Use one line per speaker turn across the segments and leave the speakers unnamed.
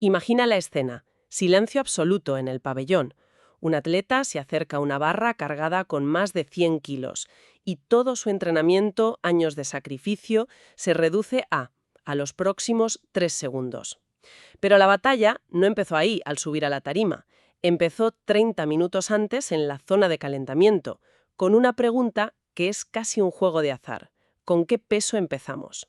Imagina la escena. Silencio absoluto en el pabellón. Un atleta se acerca a una barra cargada con más de 100 kilos y todo su entrenamiento, años de sacrificio, se reduce a los próximos 3 segundos. Pero la batalla no empezó ahí, al subir a la tarima. Empezó 30 minutos antes en la zona de calentamiento, con una pregunta que es casi un juego de azar. ¿Con qué peso empezamos?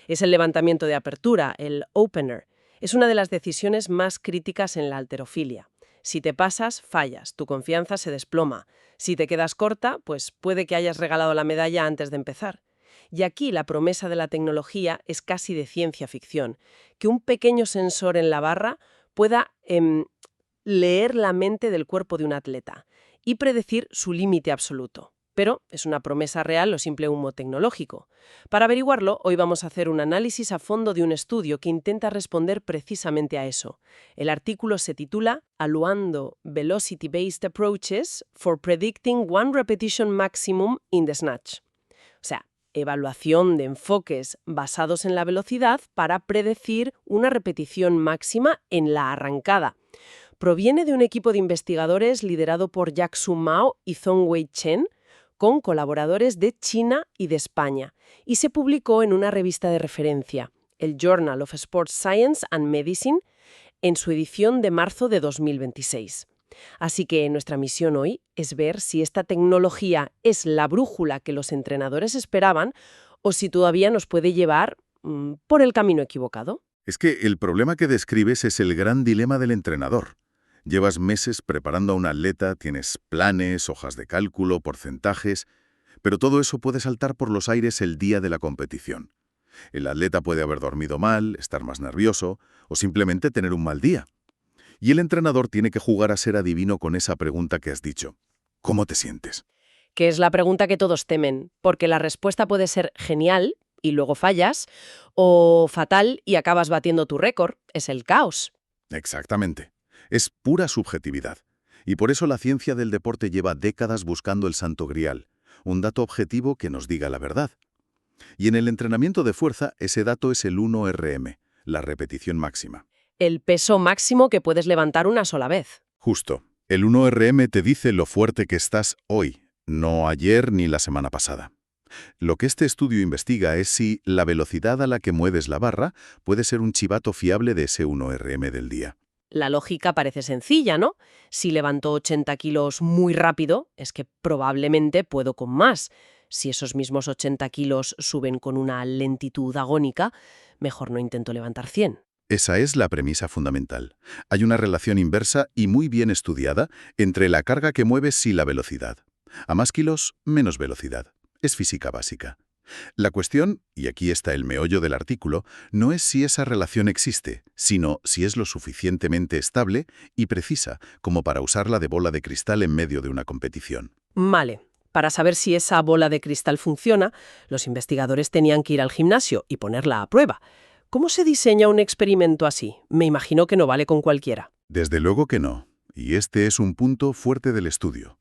Es el levantamiento de apertura, el opener. Es una de las decisiones más críticas en la halterofilia. Si te pasas, fallas, tu confianza se desploma. Si te quedas corta, pues puede que hayas regalado la medalla antes de empezar. Y aquí la promesa de la tecnología es casi de ciencia ficción, que un pequeño sensor en la barra pueda leer la mente del cuerpo de un atleta y predecir su límite absoluto. Pero, ¿es una promesa real o simple humo tecnológico? Para averiguarlo, hoy vamos a hacer un análisis a fondo de un estudio que intenta responder precisamente a eso. El artículo se titula Evaluando Velocity-Based Approaches for Predicting One Repetition Maximum in the Snatch. O sea, evaluación de enfoques basados en la velocidad para predecir una repetición máxima en la arrancada. Proviene de un equipo de investigadores liderado por Jak-Sun Mao y Zhongwei Chen, con colaboradores de China y de España, y se publicó en una revista de referencia, el Journal of Sports Science and Medicine, en su edición de marzo de 2026. Así que nuestra misión hoy es ver si esta tecnología es la brújula que los entrenadores esperaban o si todavía nos puede llevar por el camino equivocado.
Es que el problema que describes es el gran dilema del entrenador. Llevas meses preparando a un atleta, tienes planes, hojas de cálculo, porcentajes, pero todo eso puede saltar por los aires el día de la competición. El atleta puede haber dormido mal, estar más nervioso o simplemente tener un mal día. Y el entrenador tiene que jugar a ser adivino con esa pregunta que has dicho. ¿Cómo te sientes?
Que es la pregunta que todos temen, porque la respuesta puede ser genial y luego fallas, o fatal y acabas batiendo tu récord. Es el caos.
Exactamente. Es pura subjetividad. Y por eso la ciencia del deporte lleva décadas buscando el santo grial, un dato objetivo que nos diga la verdad. Y en el entrenamiento de fuerza, ese dato es el 1RM, la repetición máxima.
El peso máximo que puedes levantar una sola vez.
Justo. El 1RM te dice lo fuerte que estás hoy, no ayer ni la semana pasada. Lo que este estudio investiga es si la velocidad a la que mueves la barra puede ser un chivato fiable de ese 1RM del día.
La lógica parece sencilla, ¿no? Si levanto 80 kilos muy rápido, es que probablemente puedo con más. Si esos mismos 80 kilos suben con una lentitud agónica, mejor no intento levantar 100.
Esa es la premisa fundamental. Hay una relación inversa y muy bien estudiada entre la carga que mueves y la velocidad. A más kilos, menos velocidad. Es física básica. La cuestión, y aquí está el meollo del artículo, no es si esa relación existe, sino si es lo suficientemente estable y precisa como para usarla de bola de cristal en medio de una competición.
Vale. Para saber si esa bola de cristal funciona, los investigadores tenían que ir al gimnasio y ponerla a prueba. ¿Cómo se diseña un experimento así? Me imagino que no vale con cualquiera.
Desde luego que no, y este es un punto fuerte del estudio.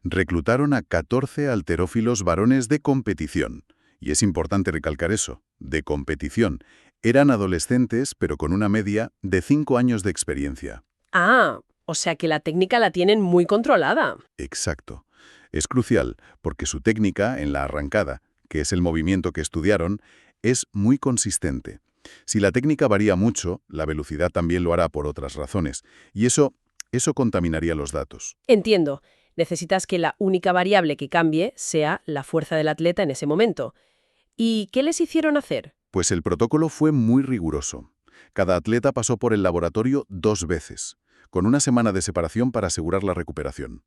Reclutaron a 14 halterófilos varones de competición. Y es importante recalcar eso, de competición. Eran adolescentes, pero con una media de 5 años de experiencia.
Ah, o sea que la técnica la tienen muy controlada.
Exacto. Es crucial, porque su técnica, en la arrancada, que es el movimiento que estudiaron, es muy consistente. Si la técnica varía mucho, la velocidad también lo hará por otras razones. Y eso contaminaría los datos.
Entiendo. Necesitas que la única variable que cambie sea la fuerza del atleta en ese momento. ¿Y qué les hicieron hacer?
Pues el protocolo fue muy riguroso. Cada atleta pasó por el laboratorio 2 veces, con una semana de separación para asegurar la recuperación.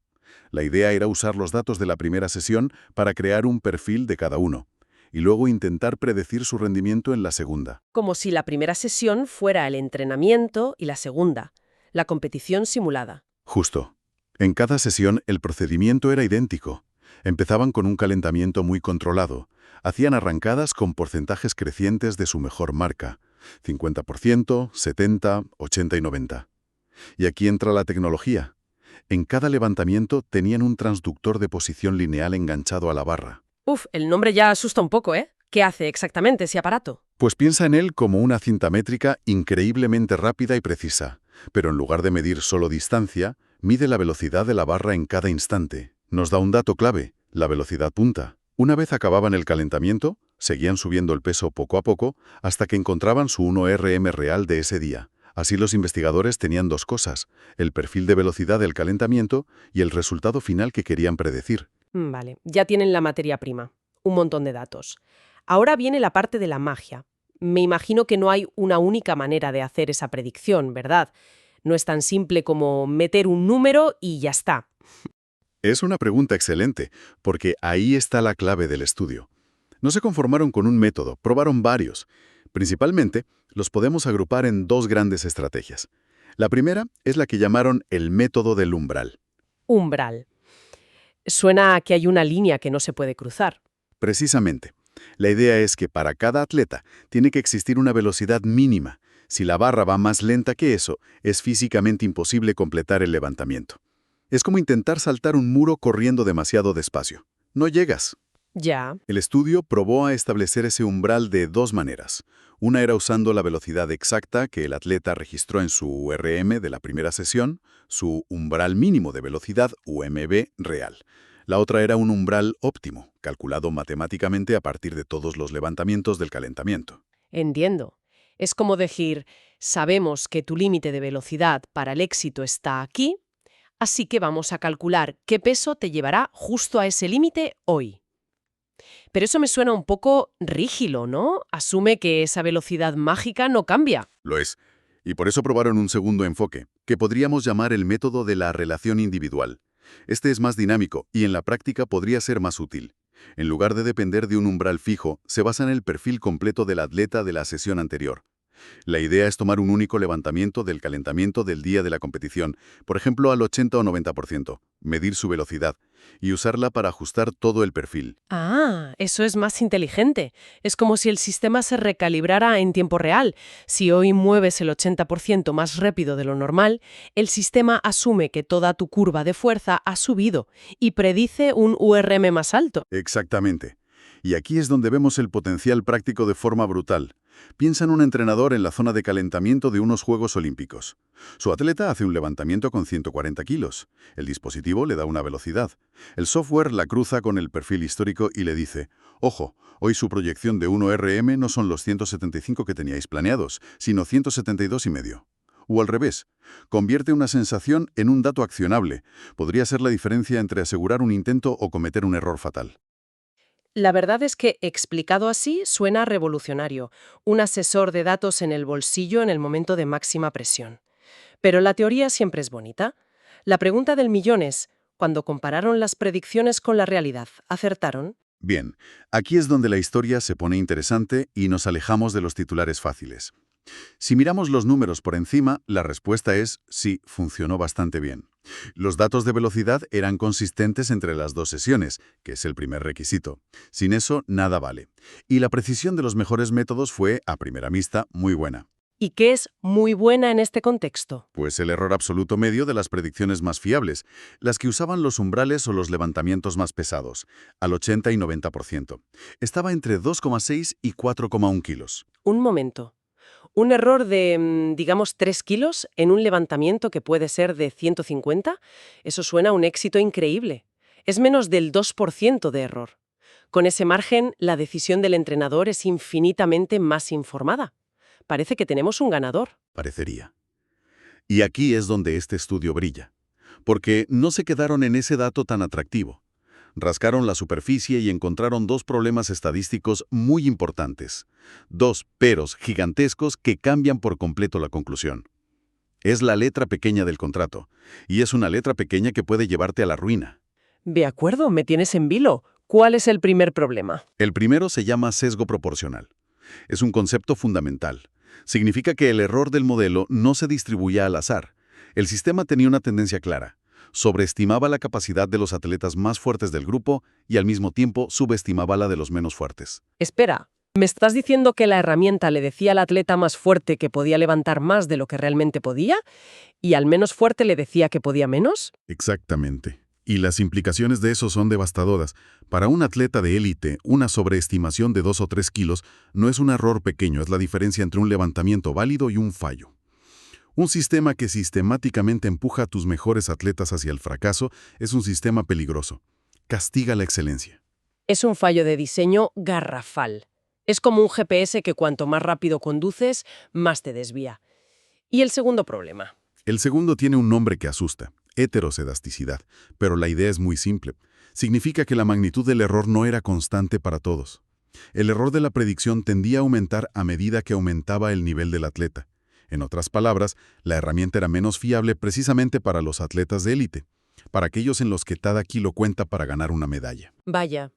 La idea era usar los datos de la primera sesión para crear un perfil de cada uno, y luego intentar predecir su rendimiento en la segunda.
Como si la primera sesión fuera el entrenamiento y la segunda, la competición simulada.
Justo. En cada sesión el procedimiento era idéntico. Empezaban con un calentamiento muy controlado. Hacían arrancadas con porcentajes crecientes de su mejor marca, 50%, 70%, 80% y 90%. Y aquí entra la tecnología. En cada levantamiento tenían un transductor de posición lineal enganchado a la barra.
El nombre ya asusta un poco, ¿eh? ¿Qué hace exactamente ese aparato?
Pues piensa en él como una cinta métrica increíblemente rápida y precisa, pero en lugar de medir solo distancia, mide la velocidad de la barra en cada instante. Nos da un dato clave, la velocidad punta. Una vez acababan el calentamiento, seguían subiendo el peso poco a poco hasta que encontraban su 1RM real de ese día. Así los investigadores tenían dos cosas, el perfil de velocidad del calentamiento y el resultado final que querían predecir.
Vale, ya tienen la materia prima, un montón de datos. Ahora viene la parte de la magia. Me imagino que no hay una única manera de hacer esa predicción, ¿verdad? No es tan simple como meter un número y ya está.
Es una pregunta excelente, porque ahí está la clave del estudio. No se conformaron con un método, probaron varios. Principalmente, los podemos agrupar en dos grandes estrategias. La primera es la que llamaron el método del umbral.
Umbral. Suena a que hay una línea que no se puede cruzar.
Precisamente, la idea es que para cada atleta tiene que existir una velocidad mínima. Si la barra va más lenta que eso, es físicamente imposible completar el levantamiento. Es como intentar saltar un muro corriendo demasiado despacio. No llegas.
Ya.
El estudio probó a establecer ese umbral de dos maneras. Una era usando la velocidad exacta que el atleta registró en su URM de la primera sesión, su umbral mínimo de velocidad UMB real. La otra era un umbral óptimo, calculado matemáticamente a partir de todos los levantamientos del calentamiento.
Entiendo. Es como decir, sabemos que tu límite de velocidad para el éxito está aquí, así que vamos a calcular qué peso te llevará justo a ese límite hoy. Pero eso me suena un poco rígido, ¿no? Asume que esa velocidad mágica no cambia.
Lo es. Y por eso probaron un segundo enfoque, que podríamos llamar el método de la relación individual. Este es más dinámico y en la práctica podría ser más útil. En lugar de depender de un umbral fijo, se basa en el perfil completo del atleta de la sesión anterior. La idea es tomar un único levantamiento del calentamiento del día de la competición, por ejemplo al 80 o 90%, medir su velocidad y usarla para ajustar todo el perfil.
Ah, eso es más inteligente. Es como si el sistema se recalibrara en tiempo real. Si hoy mueves el 80% más rápido de lo normal, el sistema asume que toda tu curva de fuerza ha subido y predice un URM más alto.
Exactamente. Y aquí es donde vemos el potencial práctico de forma brutal. Piensa en un entrenador en la zona de calentamiento de unos Juegos Olímpicos. Su atleta hace un levantamiento con 140 kilos. El dispositivo le da una velocidad. El software la cruza con el perfil histórico y le dice, ojo, hoy su proyección de 1RM no son los 175 que teníais planeados, sino 172,5. O al revés, convierte una sensación en un dato accionable. Podría ser la diferencia entre asegurar un intento o cometer un error fatal.
La verdad es que, explicado así, suena revolucionario. Un asesor de datos en el bolsillo en el momento de máxima presión. Pero la teoría siempre es bonita. La pregunta del millón es, cuando compararon las predicciones con la realidad, ¿acertaron?
Bien, aquí es donde la historia se pone interesante y nos alejamos de los titulares fáciles. Si miramos los números por encima, la respuesta es sí, funcionó bastante bien. Los datos de velocidad eran consistentes entre las dos sesiones, que es el primer requisito. Sin eso, nada vale. Y la precisión de los mejores métodos fue, a primera vista, muy buena.
¿Y qué es muy buena en este contexto?
Pues el error absoluto medio de las predicciones más fiables, las que usaban los umbrales o los levantamientos más pesados, al 80 y 90%. Estaba entre 2,6 y 4,1 kilos.
Un momento. Un error de, digamos, 3 kilos en un levantamiento que puede ser de 150, eso suena a un éxito increíble. Es menos del 2% de error. Con ese margen, la decisión del entrenador es infinitamente más informada. Parece que tenemos un ganador.
Parecería. Y aquí es donde este estudio brilla, porque no se quedaron en ese dato tan atractivo. Rascaron la superficie y encontraron dos problemas estadísticos muy importantes. Dos peros gigantescos que cambian por completo la conclusión. Es la letra pequeña del contrato, y es una letra pequeña que puede llevarte a la ruina.
De acuerdo, me tienes en vilo. ¿Cuál es el primer problema?
El primero se llama sesgo proporcional. Es un concepto fundamental. Significa que el error del modelo no se distribuía al azar. El sistema tenía una tendencia clara. Sobreestimaba la capacidad de los atletas más fuertes del grupo y al mismo tiempo subestimaba la de los menos fuertes.
Espera, ¿me estás diciendo que la herramienta le decía al atleta más fuerte que podía levantar más de lo que realmente podía y al menos fuerte le decía que podía menos?
Exactamente. Y las implicaciones de eso son devastadoras. Para un atleta de élite, una sobreestimación de 2 o 3 kilos no es un error pequeño, es la diferencia entre un levantamiento válido y un fallo. Un sistema que sistemáticamente empuja a tus mejores atletas hacia el fracaso es un sistema peligroso. Castiga la excelencia.
Es un fallo de diseño garrafal. Es como un GPS que cuanto más rápido conduces, más te desvía. Y el segundo problema.
El segundo tiene un nombre que asusta, heterosedasticidad, pero la idea es muy simple. Significa que la magnitud del error no era constante para todos. El error de la predicción tendía a aumentar a medida que aumentaba el nivel del atleta. En otras palabras, la herramienta era menos fiable precisamente para los atletas de élite, para aquellos en los que cada kilo cuenta para ganar una medalla.
Vaya.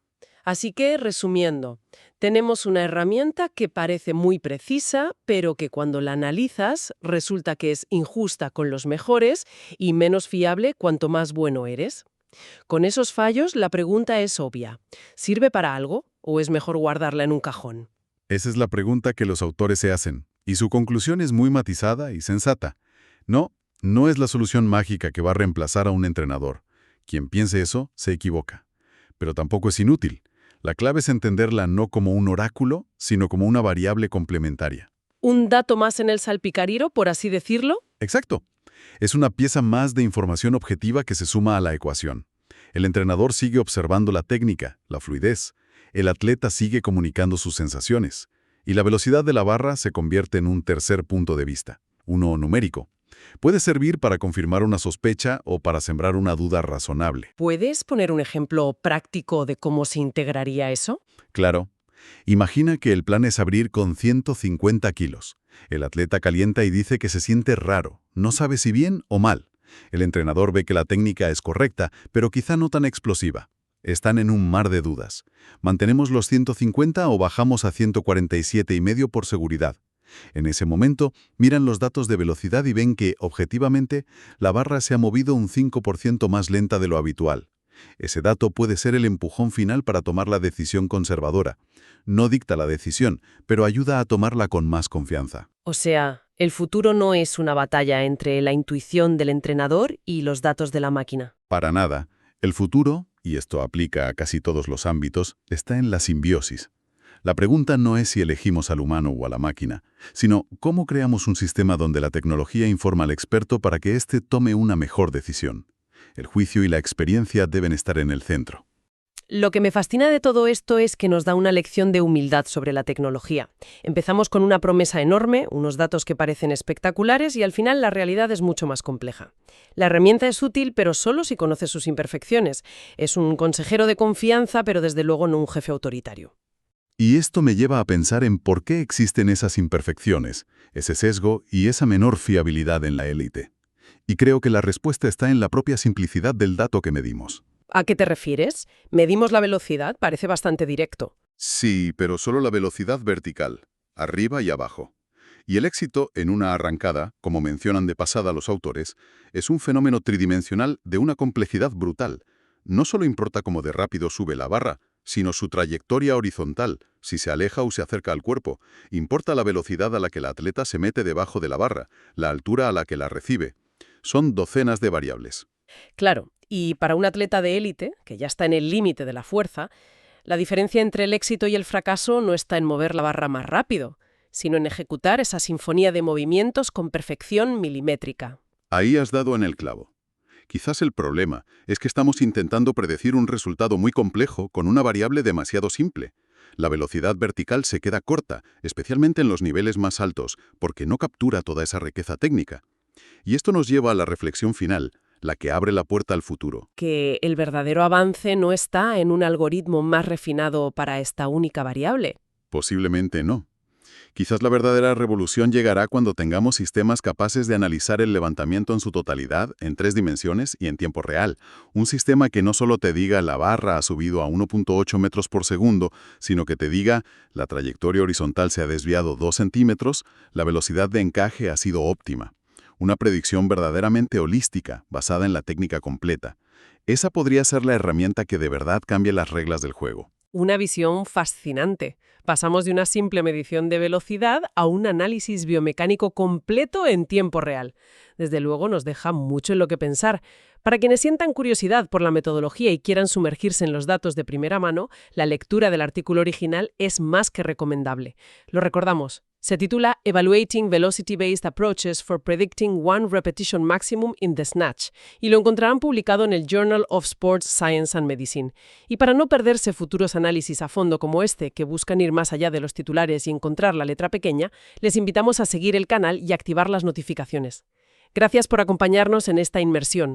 Así que, resumiendo, tenemos una herramienta que parece muy precisa, pero que cuando la analizas resulta que es injusta con los mejores y menos fiable cuanto más bueno eres. Con esos fallos, la pregunta es obvia. ¿Sirve para algo o es mejor guardarla en un cajón?
Esa es la pregunta que los autores se hacen, y su conclusión es muy matizada y sensata. No, no es la solución mágica que va a reemplazar a un entrenador. Quien piense eso, se equivoca. Pero tampoco es inútil. La clave es entenderla no como un oráculo, sino como una variable complementaria.
¿Un dato más en el salpicadero, por así decirlo?
Exacto. Es una pieza más de información objetiva que se suma a la ecuación. El entrenador sigue observando la técnica, la fluidez. El atleta sigue comunicando sus sensaciones. Y la velocidad de la barra se convierte en un tercer punto de vista, uno numérico. Puede servir para confirmar una sospecha o para sembrar una duda razonable.
¿Puedes poner un ejemplo práctico de cómo se integraría eso?
Claro. Imagina que el plan es abrir con 150 kilos. El atleta calienta y dice que se siente raro, no sabe si bien o mal. El entrenador ve que la técnica es correcta, pero quizá no tan explosiva. Están en un mar de dudas. ¿Mantenemos los 150 o bajamos a 147,5 por seguridad? En ese momento, miran los datos de velocidad y ven que, objetivamente, la barra se ha movido un 5% más lenta de lo habitual. Ese dato puede ser el empujón final para tomar la decisión conservadora. No dicta la decisión, pero ayuda a tomarla con más confianza.
O sea, el futuro no es una batalla entre la intuición del entrenador y los datos de la máquina.
Para nada. El futuro, y esto aplica a casi todos los ámbitos, está en la simbiosis. La pregunta no es si elegimos al humano o a la máquina, sino cómo creamos un sistema donde la tecnología informa al experto para que éste tome una mejor decisión. El juicio y la experiencia deben estar en el centro.
Lo que me fascina de todo esto es que nos da una lección de humildad sobre la tecnología. Empezamos con una promesa enorme, unos datos que parecen espectaculares y al final la realidad es mucho más compleja. La herramienta es útil, pero solo si conoce sus imperfecciones. Es un consejero de confianza, pero desde luego no un jefe autoritario.
Y esto me lleva a pensar en por qué existen esas imperfecciones, ese sesgo y esa menor fiabilidad en la élite. Y creo que la respuesta está en la propia simplicidad del dato que medimos.
¿A qué te refieres? Medimos la velocidad, parece bastante directo.
Sí, pero solo la velocidad vertical, arriba y abajo. Y el éxito en una arrancada, como mencionan de pasada los autores, es un fenómeno tridimensional de una complejidad brutal. No solo importa cómo de rápido sube la barra, sino su trayectoria horizontal, si se aleja o se acerca al cuerpo. Importa la velocidad a la que el atleta se mete debajo de la barra, la altura a la que la recibe. Son docenas de variables.
Claro, y para un atleta de élite, que ya está en el límite de la fuerza, la diferencia entre el éxito y el fracaso no está en mover la barra más rápido, sino en ejecutar esa sinfonía de movimientos con perfección milimétrica.
Ahí has dado en el clavo. Quizás el problema es que estamos intentando predecir un resultado muy complejo con una variable demasiado simple. La velocidad vertical se queda corta, especialmente en los niveles más altos, porque no captura toda esa riqueza técnica. Y esto nos lleva a la reflexión final, la que abre la puerta al futuro.
Que el verdadero avance no está en un algoritmo más refinado para esta única variable.
Posiblemente no. Quizás la verdadera revolución llegará cuando tengamos sistemas capaces de analizar el levantamiento en su totalidad, en 3 dimensiones y en tiempo real. Un sistema que no solo te diga la barra ha subido a 1.8 metros por segundo, sino que te diga la trayectoria horizontal se ha desviado 2 centímetros, la velocidad de encaje ha sido óptima. Una predicción verdaderamente holística, basada en la técnica completa. Esa podría ser la herramienta que de verdad cambie las reglas del juego.
Una visión fascinante. Pasamos de una simple medición de velocidad a un análisis biomecánico completo en tiempo real. Desde luego nos deja mucho en lo que pensar. Para quienes sientan curiosidad por la metodología y quieran sumergirse en los datos de primera mano, la lectura del artículo original es más que recomendable. Lo recordamos. Se titula Evaluating Velocity-Based Approaches for Predicting One Repetition Maximum in the Snatch y lo encontrarán publicado en el Journal of Sports Science and Medicine. Y para no perderse futuros análisis a fondo como este, que buscan ir más allá de los titulares y encontrar la letra pequeña, les invitamos a seguir el canal y activar las notificaciones. Gracias por acompañarnos en esta inmersión.